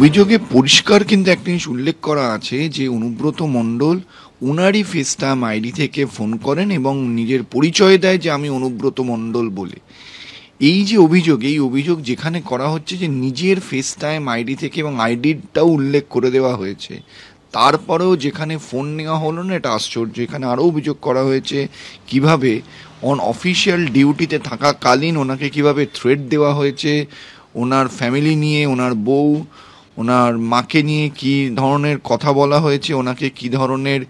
অভিযোগে পরিষ্কার কিন্তু একটা জিনিস উল্লেখ করা আছে যে অনুব্রত মণ্ডল ওনারই ফেসটাইম আইডি থেকে ফোন করেন এবং নিজের পরিচয় দেয় যে আমি অনুব্রত মণ্ডল বলে। এই যে অভিযোগ, এই অভিযোগ যেখানে করা হচ্ছে যে নিজের ফেসটাইম আইডি থেকে এবং আইডিটাও উল্লেখ করে দেওয়া হয়েছে, তারপরেও যেখানে ফোন নেওয়া হলো না, এটা আশ্চর্য। এখানে আরও অভিযোগ করা হয়েছে কিভাবে অন অফিসিয়াল ডিউটিতে থাকাকালীন ওনাকে কিভাবে থ্রেট দেওয়া হয়েছে, ওনার ফ্যামিলি নিয়ে, ওনার বউ, ওনার মাকে নিয়ে কি ধরনের কথা বলা হয়েছে, ওনাকে কি ধরনের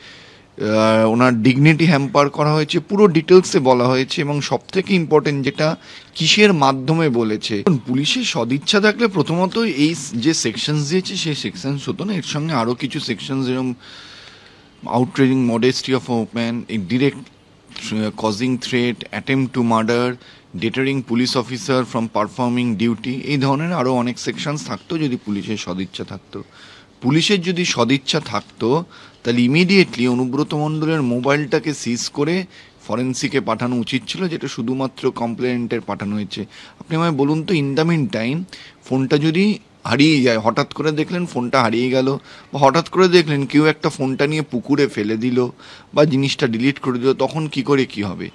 ওনার ডিগনিটি হ্যাম্পার করা হয়েছে, পুরো ডিটেলসে বলা হয়েছে। এবং সব থেকে ইম্পর্টেন্ট যেটা, কিসের মাধ্যমে বলেছে। পুলিশের সদিচ্ছা থাকলে প্রথমত এই যে সেকশনস দিয়েছে সেই সেকশনস হতো না, এর সঙ্গে আরও কিছু সেকশনস যেরকম outraging modesty of woman, direct causing threat, attempt to murder, deterring police officer from performing duty, এই ধরনের আরও অনেক সেকশনস থাকতো যদি পুলিশের সদিচ্ছা থাকতো। পুলিশের যদি সদিচ্ছা থাকতো তাহলে ইমিডিয়েটলি অনুব্রত মণ্ডলের মোবাইলটাকে সিজ করে ফরেন্সিকে পাঠানো উচিত ছিল, যেটা শুধুমাত্র কমপ্লেন্টের পাঠানো হয়েছে। আপনি আমায় বলুন তো, ইন দ্য মিন টাইম ফোনটা যদি হারিয়ে যায়, হঠাৎ করে দেখলেন ফোনটা হারিয়ে গেল, বা হঠাৎ করে দেখলেন কেউ একটা ফোনটা নিয়ে পুকুরে ফেলে দিল বা জিনিসটা ডিলিট করে দিল, তখন কি করে কি হবে?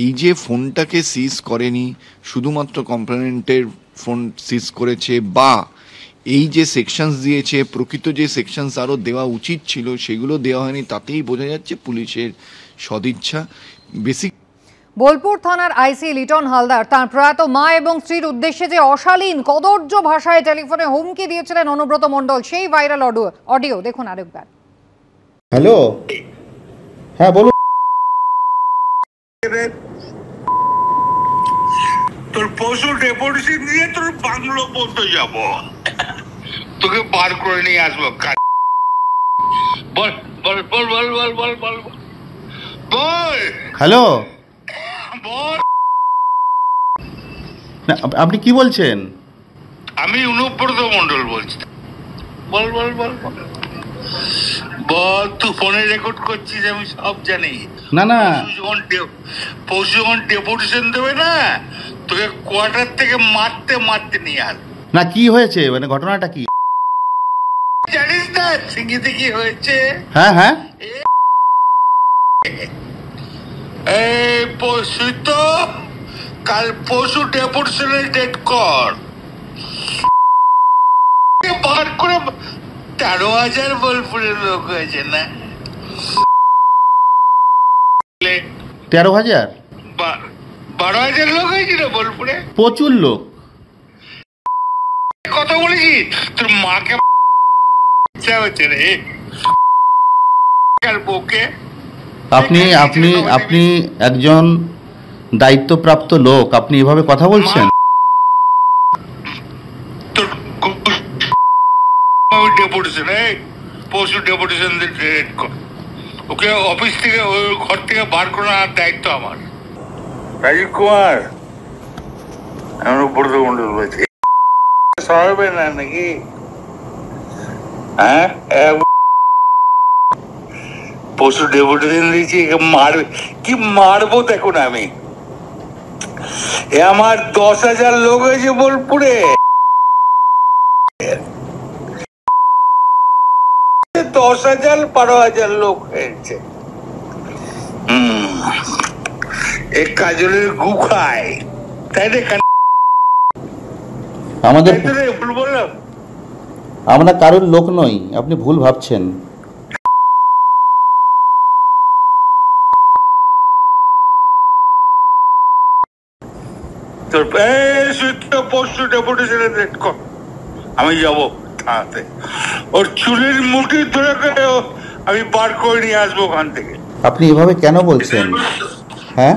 এই যে ফোনটাকে সিজ করেনি, শুধুমাত্র কমপ্লেন্টের ফোন সিজ করেছে, বা এই যে সেকশনস দিয়েছে, প্রকৃত যে সেকশনস আরও দেওয়া উচিত ছিল সেগুলো দেওয়া হয়নি, তাতেই বোঝা যাচ্ছে পুলিশের সদিচ্ছা। বেসিক বোলপুর থানার আইসি লিটন হালদার তার প্রয়াত মা এবং স্ত্রীর উদ্দেশ্যে যে অশালীন কদর্য ভাষায় টেলিফোনে হুমকি দিয়েছিলেন অনুব্রত মণ্ডল, সেই ভাইরাল অডিও দেখুন আরেকবার। হ্যালো, হ্যাঁ বলুন। তোর পশু ডেপুটেশন দিয়ে তোর বাংলো পর্যন্ত যাব, তোকে বার করে নিয়ে আসবো। বল বল বল বল বল বল বল বল। হ্যালো, বল। আপনি কি বলছেন? আমি অনুব্রত মণ্ডল বলছি। বল বল বল বল বল। তুই ফোনে রেকর্ড করছিস, আমি সব জানি। না না, পশু যখন ডেপুটেশন দেবে না, তোকে কোয়ার্টার থেকে মারতে মারতে নিয়ে আস। না কি হয়েছে, মানে ঘটনাটা কি জানিস না সিঙ্গিতে কি হয়েছে? হ্যাঁ হ্যাঁ, এই পশু তো কাল পশু ডেপুটেশনের ডেট কর, বার করে 13,000 বোলপুরের লোক হয়েছে না? 13,000 12,000 লোক হয়েছিল বোলপুরে, প্রচুর লোক। কথা বলেছি তোর মাকে হচ্ছে রে বউকে। আপনি আপনি আপনি একজন দায়িত্বপ্রাপ্ত লোক, আপনি এভাবে কথা বলছেন? তোর ডেপুটেশন, পশু ডেপুটেশন ডেট কর, ওকে অফিস থেকে ওই ঘর থেকে বার করার দায়িত্ব আমার। রাজীব কুমার, আমি অনুব্রত মণ্ডল বলছি। সরাবে না নাকি? হ্যাঁ, পশু ডেপুটেশন দিয়েছি, মারবে কি মারবো দেখুন। আমি আমার 10,000 লোক হয়েছে বোলপুরে, 10,000 12,000 লোক হয়েছে। এক কাজলের গু খায়, তাই রে? আমাদের ভুল বললাম? আমরা কারোর লোক নই, আপনি ভুল ভাবছেন। তোর পশু ডেপুটেশনের ডেট কর, আমি যাবো থানাতে, ওর চুলের মুঠি ধরে আমি বার করে নিয়ে আসবো ওখান থেকে। আপনি এভাবে কেন বলছেন? হ্যাঁ,